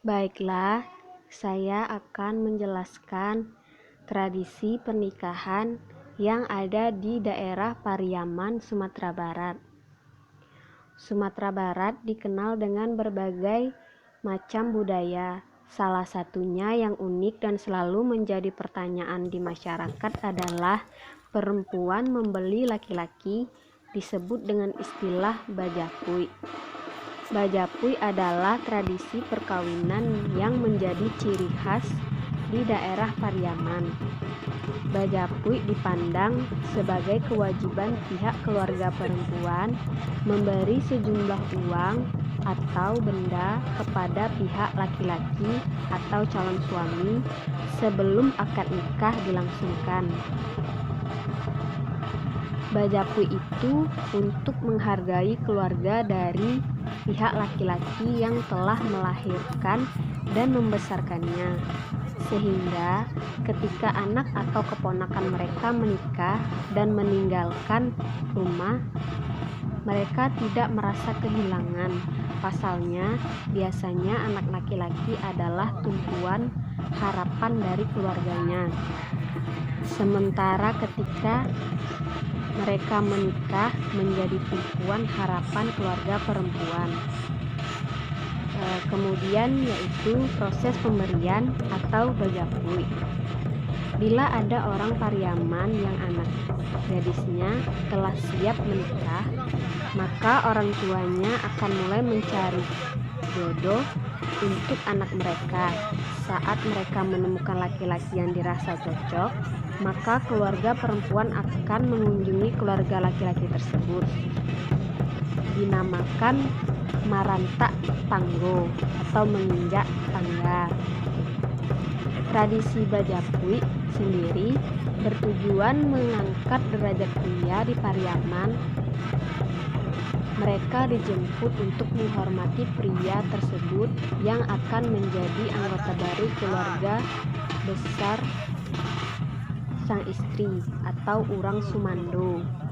Baiklah, saya akan menjelaskan tradisi pernikahan yang ada di daerah Pariaman, Sumatera Barat. Sumatera Barat dikenal dengan berbagai macam budaya. Salah satunya yang unik dan selalu menjadi pertanyaan di masyarakat adalah perempuan membeli laki-laki, disebut dengan istilah bajapui. Bajapui adalah tradisi perkawinan yang menjadi ciri khas di daerah Pariaman. Bajapui dipandang sebagai kewajiban pihak keluarga perempuan memberi sejumlah uang atau benda kepada pihak laki-laki atau calon suami sebelum akad nikah dilangsungkan. Bajapui itu untuk menghargai keluarga dari pihak laki-laki yang telah melahirkan dan membesarkannya, sehingga ketika anak atau keponakan mereka menikah dan meninggalkan rumah, mereka tidak merasa kehilangan. Pasalnya, biasanya anak laki-laki adalah tumpuan harapan dari keluarganya. Sementara ketika mereka menikah menjadi tumpuan harapan keluarga perempuan. Kemudian yaitu proses pemberian atau bajapui. Bila ada orang Pariaman yang anak gadisnya telah siap menikah, maka orang tuanya akan mulai mencari jodoh untuk anak mereka. Saat mereka menemukan laki-laki yang dirasa cocok, maka keluarga perempuan akan mengunjungi keluarga laki-laki tersebut. Dinamakan marantak tanggo atau menginjak tangga. Tradisi bajapui sendiri bertujuan mengangkat derajat pria di Pariaman. Mereka dijemput untuk menghormati pria tersebut yang akan menjadi anggota baru keluarga besar sang istri atau urang sumando.